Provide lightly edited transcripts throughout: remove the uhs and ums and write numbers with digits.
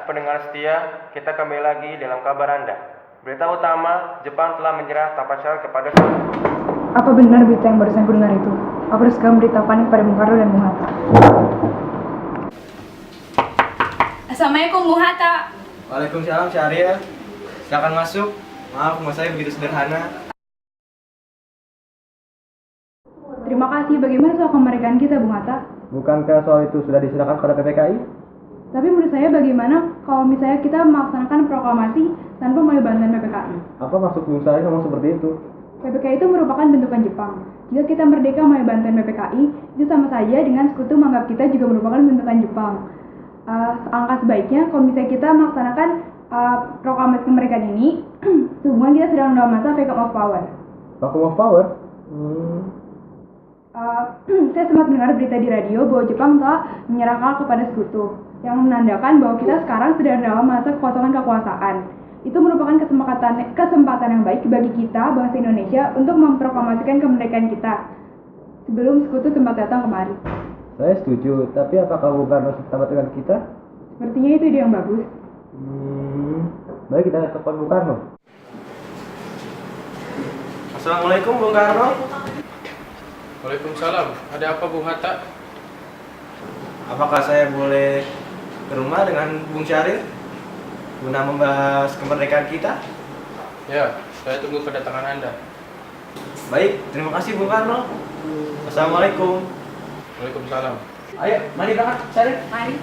pendengar setia, kita kembali lagi dalam kabar Anda. Berita utama, Jepang telah menyerah tanpa syarat kepada Apa benar berita yang barusan ku dengar itu? Aku harus segera memberitahukan kepada Bung Karno dan Bung Hatta. Assalamualaikum Bung Hatta. Waalaikumsalam Syahrial. Silakan masuk. Maaf, rumah saya begitu sederhana. Terima kasih. Bagaimana soal kemerdekaan kita, Bung Hatta? Bukankah soal itu sudah diserahkan kepada PPKI? Tapi menurut saya bagaimana kalau misalnya kita melaksanakan proklamasi tanpa melalui bantuan PPKI? Apa maksud Bung Syahrial ngomong seperti itu? PPKI itu merupakan bentukan Jepang. Jika kita merdeka melalui bantuan PPKI, itu sama saja dengan sekutu menganggap kita juga merupakan bentukan Jepang. Alangkah sebaiknya kalau misalnya kita melaksanakan proklamasi kemerdekaan ini, sehubungan kita sedang dalam masa vacuum of power. Vacuum of power? Saya sempat mendengar berita di radio bahwa Jepang telah menyerahkan kepada sekutu, yang menandakan bahwa kita sekarang sedang dalam masa kekosongan kekuasaan. Itu merupakan kesempatan yang baik bagi kita, bangsa Indonesia, untuk memproklamasikan kemerdekaan kita sebelum sekutu sempat datang kemari. Saya setuju, tapi apakah Bung Karno sependapat dengan kita? Sepertinya itu ide yang bagus. Baik, kita telepon Bung Karno. Assalamualaikum Bung Karno. Waalaikumsalam. Ada apa Bung Hatta? Apakah saya boleh ke rumah dengan Bung Syahrial guna membahas kemerdekaan kita? Ya, saya tunggu kedatangan Anda. Baik, terima kasih Bung Karno. Assalamualaikum. Waalaikumsalam. Ayo, mari berangkat, Syahrial. Mari.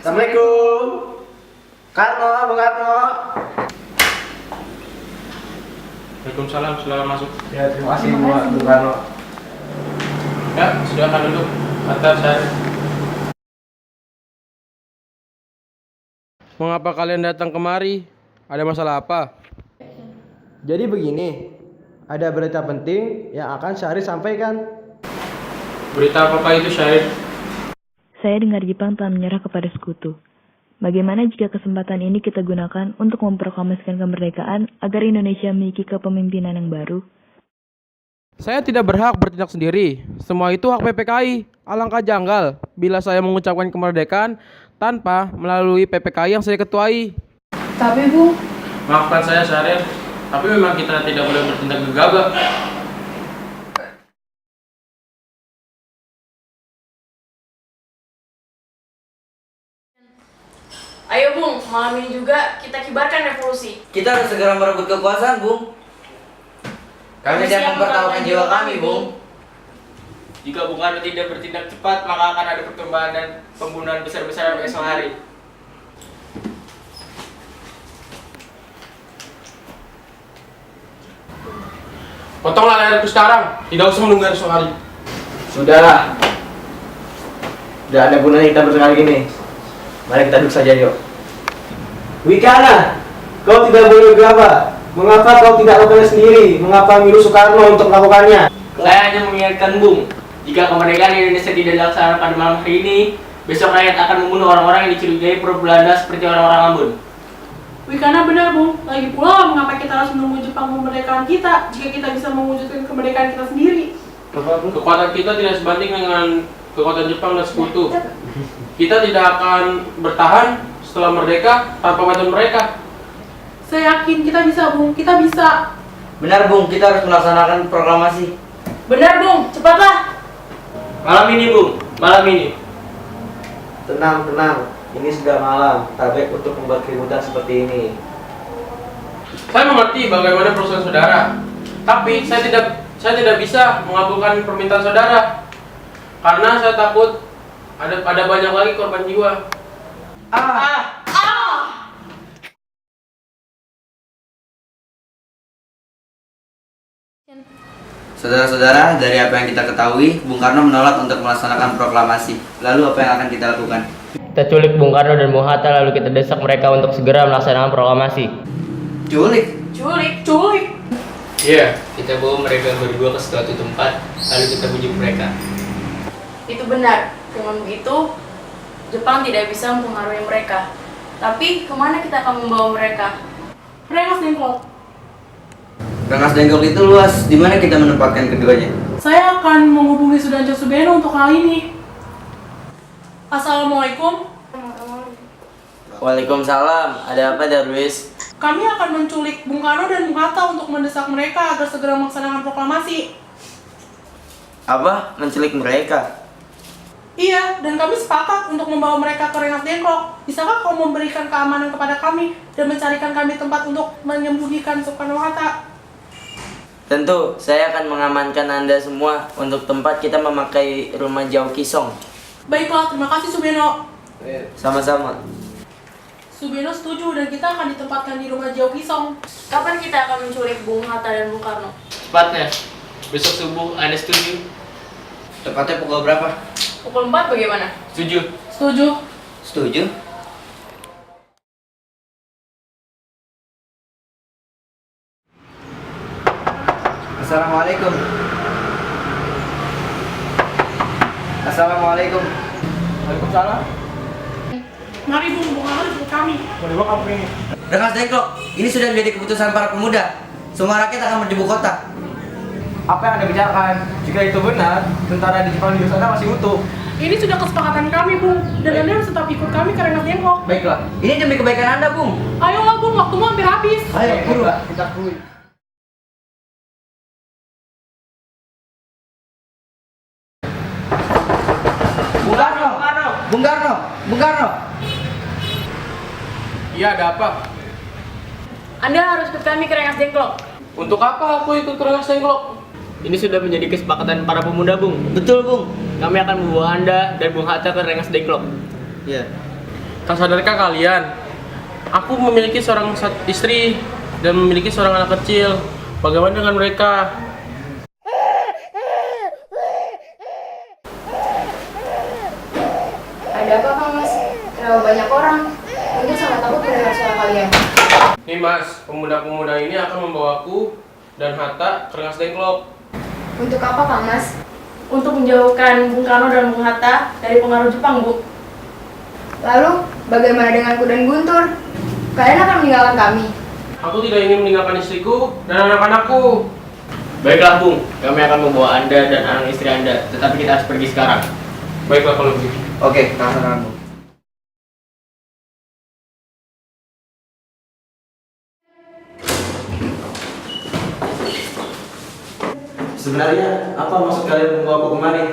Assalamualaikum. Karno, Bung Karno. Waalaikumsalam. Silakan masuk. Ya, terima kasih Bung Karno. Ya, silakan duduk. Hatta, saya. Mengapa kalian datang kemari? Ada masalah apa? Jadi begini, ada berita penting yang akan Syahrial sampaikan. Berita apa itu, Syahid? Saya dengar Jepang telah menyerah kepada sekutu. Bagaimana jika kesempatan ini kita gunakan untuk memproklamasikan kemerdekaan agar Indonesia memiliki kepemimpinan yang baru? Saya tidak berhak bertindak sendiri. Semua itu hak PPKI. Alangkah janggal bila saya mengucapkan kemerdekaan tanpa melalui PPKI yang saya ketuai. Tapi Bung, Maafkan saya, Syahrial. Tapi memang kita tidak boleh bertindak gegabah. Ayo Bung, malam ini juga kita kibarkan revolusi. Kita harus segera merebut kekuasaan, Bung. Kami siap mempertaruhkan jiwa kami, Bung. Jika Bung Karno tidak bertindak cepat, maka akan ada perkembangan dan pembunuhan besar-besaran esok hari. Potonglah leherku sekarang, tidak usah menunggu esok hari. Sudahlah. Sudah ada gunanya kita bersekali gini. Mari kita duduk saja yuk. Wikana, kau tidak boleh gegabah. Mengapa kau tidak lakukannya sendiri? Mengapa milu Soekarno untuk melakukannya? Saya hanya mengingatkan Bung, jika kemerdekaan Indonesia tidak dilaksanakan pada malam hari ini, besok rakyat akan membunuh orang-orang yang dicurigai pro Belanda seperti orang-orang Ambon. Wikana benar Bung, lagi pula mengapa kita harus menunggu Jepang kemerdekaan kita jika kita bisa mewujudkan kemerdekaan kita sendiri? Kekuatan kita tidak sebanding dengan kekuatan Jepang dan sekutu. Kita tidak akan bertahan setelah merdeka tanpa bantuan mereka. Saya yakin kita bisa Bung, kita bisa. Benar, Bung. Kita harus melaksanakan proklamasi. Benar Bung, cepatlah. Malam ini, Bung. Malam ini. Tenang, tenang. Ini sudah malam. Tak baik untuk membuat keributan seperti ini. Saya mengerti bagaimana perasaan saudara. Tapi saya tidak bisa mengabulkan permintaan saudara. Karena saya takut ada banyak lagi korban jiwa. Saudara-saudara, dari apa yang kita ketahui, Bung Karno menolak untuk melaksanakan proklamasi. Lalu apa yang akan kita lakukan? Kita culik Bung Karno dan Bung Hatta lalu kita desak mereka untuk segera melaksanakan proklamasi. Culik? Culik. Iya, kita bawa mereka berdua ke suatu tempat, lalu kita bujuk mereka. Itu benar. Dengan begitu, Jepang tidak bisa mempengaruhi mereka. Tapi kemana kita akan membawa mereka? Rengas Dengklok. Rengas Dengklok itu luas. Di mana kita menempatkan keduanya? Saya akan menghubungi Sudanjo Subeno untuk hal ini. Assalamualaikum. Waalaikumsalam. Ada apa Darwis? Kami akan menculik Bung Karno dan Bung Hatta untuk mendesak mereka agar segera melaksanakan proklamasi. Apa? Menculik mereka? Iya, dan kami sepakat untuk membawa mereka ke Rengas Dengklok. Bisakah kau memberikan keamanan kepada kami dan mencarikan kami tempat untuk menyembunyikan Soekarno-Hatta? Tentu, saya akan mengamankan Anda semua untuk tempat kita memakai rumah jauh Kisong. Baiklah, terima kasih Subeno. Sama-sama. Subeno setuju dan kita akan ditempatkan di rumah jauh Kisong. Kapan kita akan menculik Bung Hatta dan Bung Karno? Cepatnya. Besok subuh, Anda setuju? Tepatnya pukul berapa? Pukul 4 bagaimana? Setuju. Setuju. Setuju? Assalamualaikum. Assalamualaikum. Waalaikumsalam. Mari Bung Karno ikut kami. Boleh bawa kampung ini. Rengas Dengklok, ini sudah menjadi keputusan para pemuda. Semua rakyat akan menuju kota. Apa yang Anda bicarakan? Jika itu benar, tentara di Jepang di sana masih utuh. Ini sudah kesepakatan kami, Bung. Dan Anda harus tetap ikut kami ke Rengas Dengklok. Baiklah. Ini demi kebaikan Anda, Bung. Ayolah, Bung. Waktumu hampir habis. Ayo, buru. Kita kuy. Bung Karno. Bung Karno. Bung Karno. Iya, ada apa? Anda harus ikut kami ke Rengas Dengklok. Untuk apa aku ikut ke Rengas Dengklok? Ini sudah menjadi kesepakatan para pemuda, Bung. Betul, Bung. Kami akan membawa Anda dan Bung Hatta ke Rengas Dengklok. Iya. Tak sadarkah kalian? Aku memiliki seorang istri dan memiliki seorang anak kecil. Bagaimana dengan mereka? Ada apa Kang Mas? Terlalu banyak orang. Mungkin sangat takut mendengar suara kalian. Nih Mas, pemuda-pemuda ini akan membawaku dan Hatta ke Rengas Dengklok. Untuk apa Kang Mas? Untuk menjauhkan Bung Karno dan Bung Hatta dari pengaruh Jepang, Bu. Lalu, bagaimana denganku dan Guntur? Kalian akan meninggalkan kami. Aku tidak ingin meninggalkan istriku dan anak-anakku. Baiklah, Bung. Kami akan membawa Anda dan anak istri Anda. Tetapi kita harus pergi sekarang. Baiklah kalau begitu. Oke, tangan Bung. Sebenarnya apa maksud kalian membawa aku kemari?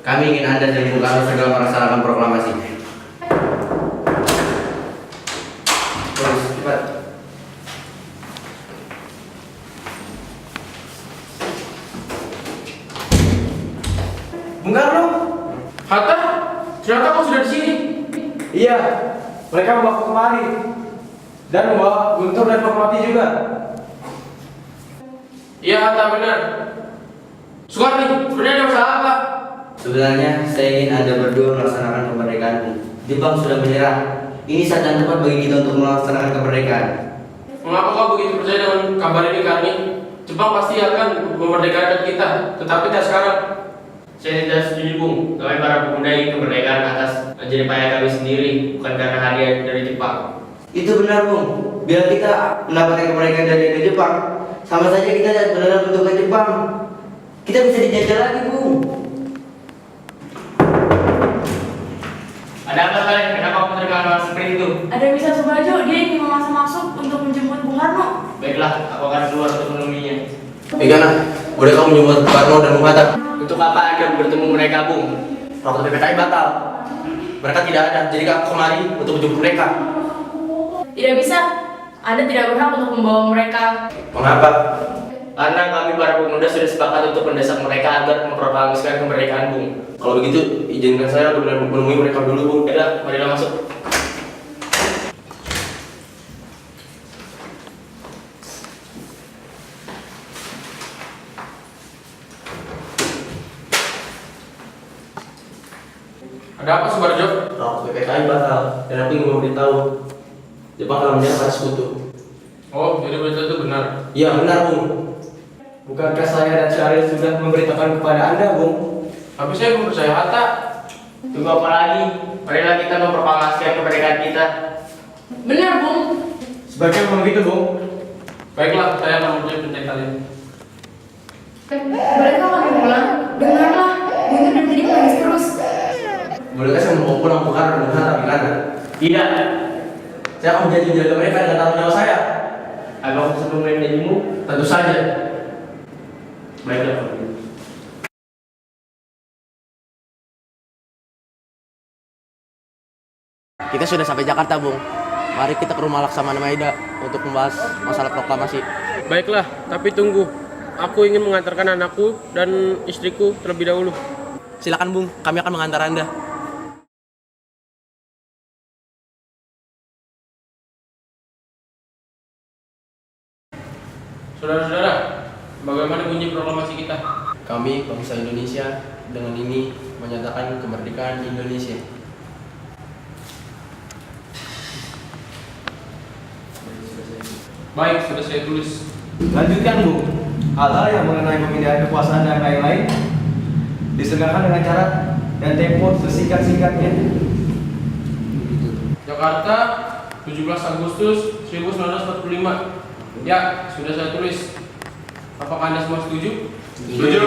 Kami ingin Anda dan Bung Karno segera melaksanakan proklamasi. Terus, cepat. Bung Karno? Hatta, ternyata kau sudah di sini. Iya, mereka membawa aku kemari. Dan membawa Guntur dan Fatmawati juga. Iya Hatta, benar. Sukarni, sebenarnya ada masalah apa? Sebenarnya saya ingin Anda berdua melaksanakan kemerdekaan. Jepang sudah menyerah. Ini saat yang tepat bagi kita untuk melaksanakan kemerdekaan. Mengapa kau begitu percaya dengan kabar ini, Karni? Jepang pasti akan memerdekakan kita, tetapi tidak sekarang. Saya tidak setuju, Bung. Kami para pemuda ingin kemerdekaan atas jerih payah kami sendiri, bukan karena hadiah dari Jepang. Itu benar, Bung. Bila kita mendapatkan kemerdekaan dari Jepang, sama saja kita benar-benar bentukkan Jepang. Kita bisa dijajah lagi, Bung. Ada apa kalian? Kenapa kamu terkenal hal seperti itu? Ada bisa Subajo, dia ingin memasuk untuk menjemput Bung Karno. Baiklah, aku akan keluar untuk menemuinya. Megana, boleh kamu menjemput Bung Karno dan Bung Hatta? Untuk apa Anda bertemu mereka, Bung? Waktu PPKI batal. Mereka tidak ada, jadi aku kemari untuk menjemput mereka. Tidak bisa. Anda tidak berhak untuk membawa mereka. Mengapa? Karena kami para pemuda sudah sepakat untuk mendesak mereka agar memproklamasikan kemerdekaan, Bung. Kalau begitu, izinkan saya untuk menemui mereka dulu, Bung. Baiklah, marilah masuk. Ada apa Subarjo? Waktu PPKI batal, dan aku ingin memberitahu Jepang telah menyerah pada sekutu. Oh, jadi berita itu benar. Iya benar, Bung. Bukankah saya dan Syaril sudah memberitakan kepada Anda, Bung? Tapi saya belum percaya Hatta. Tunggu apa lagi? Marilah kita memproklamasikan kemerdekaan kita. Benar, Bung. Sebaiknya memang begitu, Bung. Baiklah, saya akan menjadi penting kalian. Bolehkah kami pulang? Dengarlah, Guntur dari tadi menangis terus. Bolehkah saya mau pulang bukan dengan tapi kan? Tidak. Saya akan menjadi jaga mereka dengan taruh nyawa saya. Agar aku bisa menemani janjimu? Tentu saja. Baiklah kalau begitu. Kita sudah sampai Jakarta, Bung. Mari kita ke rumah Laksamana Maeda untuk membahas masalah proklamasi. Baiklah, tapi tunggu. Aku ingin mengantarkan anakku dan istriku terlebih dahulu. Silakan, Bung. Kami akan mengantar Anda. Saudara-saudara, bagaimana bunyi proklamasi kita? Kami, bangsa Indonesia, dengan ini menyatakan kemerdekaan Indonesia. Baik, sudah saya tulis. Lanjutkan, Bu. Hal-hal yang mengenai pemindahan kekuasaan dan lain-lain diselenggarakan dengan cara dan tempo sesingkat-singkatnya. Jakarta, 17 Agustus 1945. Ya, sudah saya tulis. Apakah Anda semua setuju? Setuju.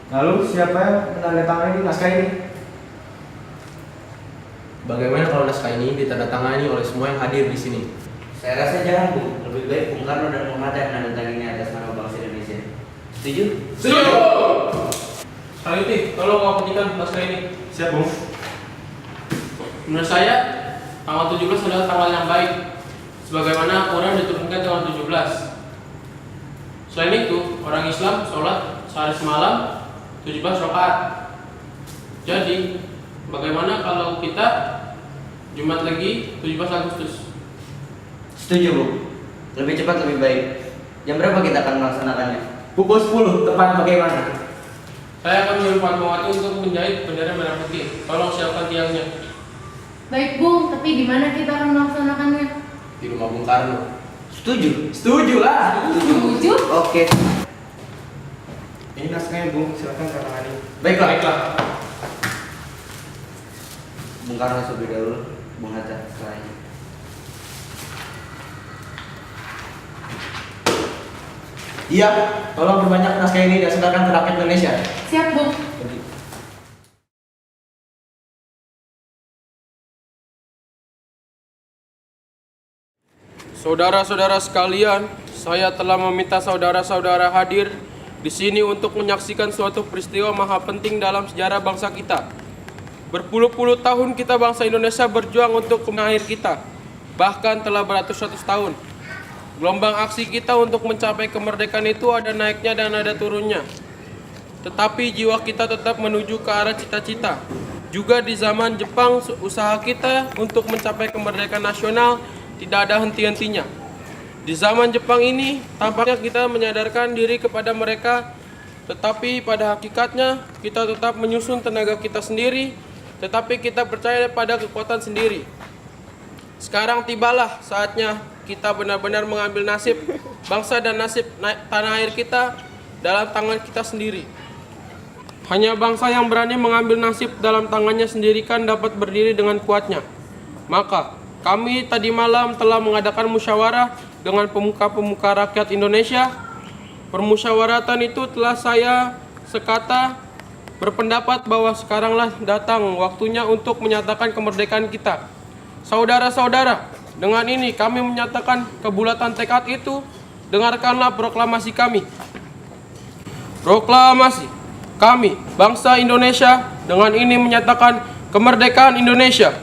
Lalu siapa yang menandatangani naskah ini? Bagaimana kalau naskah ini ditandatangani oleh semua yang hadir di sini? Saya rasa jangan, Bu. Lebih baik Bung Karno dan Bung Hatta yang menandatanganinya atas nama bangsa Indonesia. Setuju? Setuju! Sayuti, tolong kau petikan naskah ini. Siap, Bung. Menurut saya, tanggal 17 adalah tanggal yang baik. Sebagaimana Quran diturunkan tanggal 17. Selain itu, orang Islam sholat sehari semalam 17 rakaat. Jadi, bagaimana kalau kita Jumat lagi 17 Agustus? Setuju, Bu. Lebih cepat lebih baik. Jam berapa kita akan melaksanakannya? Pukul 10, tepat bagaimana? Saya akan menyuruh Fatmawati untuk menjahit bendera merah putih. Tolong siapkan tiangnya. Baik, Bung, tapi di mana kita akan melaksanakannya? Di rumah Bung Karno. Setuju? Setuju lah. Setuju? Oke. Ini naskahnya, Bung. Silakan tangani. Baiklah. Bung Karno terlebih dahulu, Bung Hatta setelahnya. Iya, tolong perbanyak naskah ini dan sebarkan ke rakyat Indonesia. Siap, Bung. Saudara-saudara sekalian, saya telah meminta saudara-saudara hadir di sini untuk menyaksikan suatu peristiwa maha penting dalam sejarah bangsa kita. Berpuluh-puluh tahun kita bangsa Indonesia berjuang untuk mengakhir kita, bahkan telah beratus-ratus tahun. Gelombang aksi kita untuk mencapai kemerdekaan itu ada naiknya dan ada turunnya. Tetapi jiwa kita tetap menuju ke arah cita-cita. Juga di zaman Jepang, usaha kita untuk mencapai kemerdekaan nasional tidak ada henti-hentinya. Di zaman Jepang ini, tampaknya kita menyadarkan diri kepada mereka, tetapi pada hakikatnya kita tetap menyusun tenaga kita sendiri, tetapi kita percaya pada kekuatan sendiri. Sekarang tibalah saatnya kita benar-benar mengambil nasib bangsa dan nasib tanah air kita dalam tangan kita sendiri. Hanya bangsa yang berani mengambil nasib dalam tangannya sendiri kan dapat berdiri dengan kuatnya. Maka kami tadi malam telah mengadakan musyawarah dengan pemuka-pemuka rakyat Indonesia. Permusyawaratan itu telah saya sekata berpendapat bahwa sekaranglah datang waktunya untuk menyatakan kemerdekaan kita. Saudara-saudara, dengan ini kami menyatakan kebulatan tekad itu. Dengarkanlah proklamasi kami. Proklamasi kami, bangsa Indonesia, dengan ini menyatakan kemerdekaan Indonesia.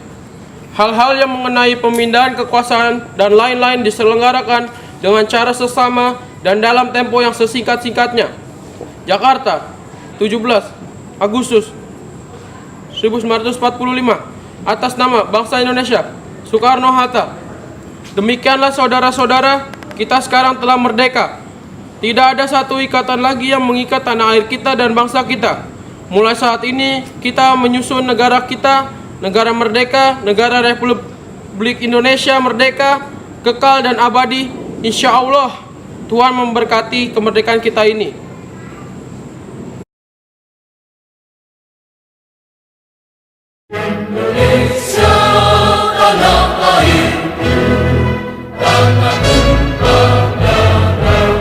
Hal-hal yang mengenai pemindahan kekuasaan dan lain-lain diselenggarakan dengan cara sesama dan dalam tempo yang sesingkat-singkatnya. Jakarta, 17 Agustus 1945. Atas nama bangsa Indonesia, Soekarno-Hatta. Demikianlah saudara-saudara, kita sekarang telah merdeka. Tidak ada satu ikatan lagi yang mengikat tanah air kita dan bangsa kita. Mulai saat ini kita menyusun negara kita, negara merdeka, negara Republik Indonesia merdeka, kekal dan abadi. Insya Allah Tuhan memberkati kemerdekaan kita ini. Indonesia tanah air, tanah tumpah darah.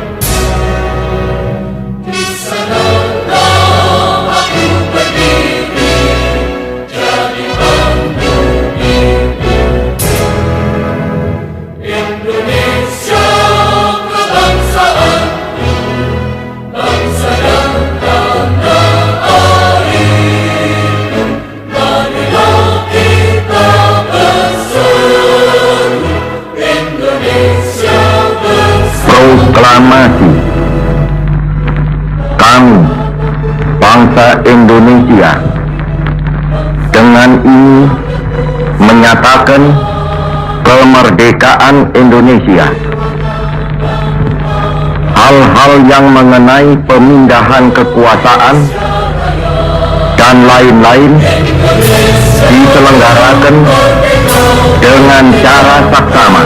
menyatakan kemerdekaan Indonesia. Hal-hal yang mengenai pemindahan kekuasaan dan lain-lain diselenggarakan dengan cara saksama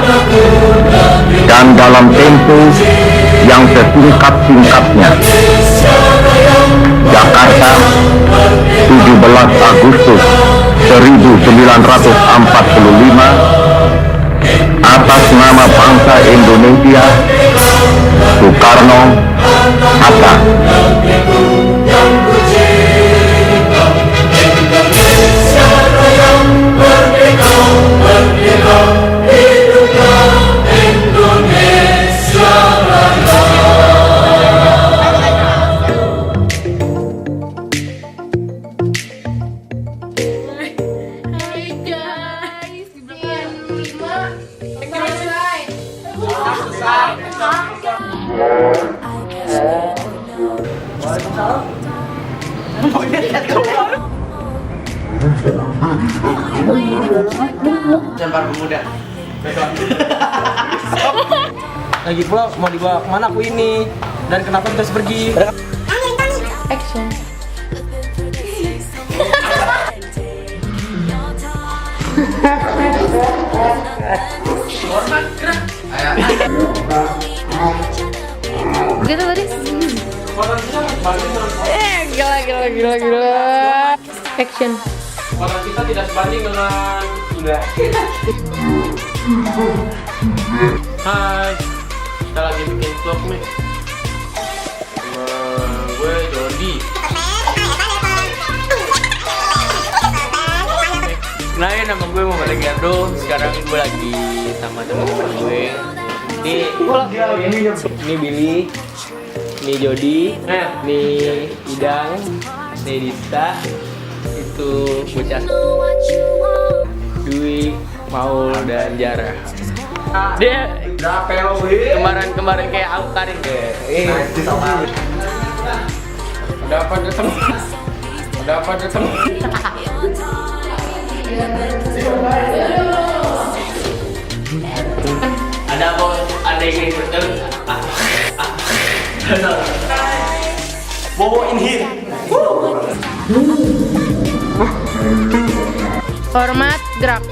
dan dalam tempo yang sesingkat-singkatnya. Jakarta, 17 Agustus 1945, atas nama bangsa Indonesia, Soekarno, Hatta. Para pemuda. Lagi pula mau dibawa kemana aku ini? Dan kenapa kita harus pergi? Action. Gitu tadi. Gila. Action. Kekuatan kita tidak sebanding dengan Hai, kita lagi bikin vlog nih. Gue Jody. Kenalin, nama gue Muhammad Gardo. Sekarang gue lagi sama teman-teman gue. Ini Billy, ini Jody, ini Idang, ini Dista, itu bocah Dwi, Maul, dan Jara. Dia kemarin kayak aku karin deh. Ada apa datang? Ada apa? Ada yang ingin betul? Bobo in here. Hormat gerak.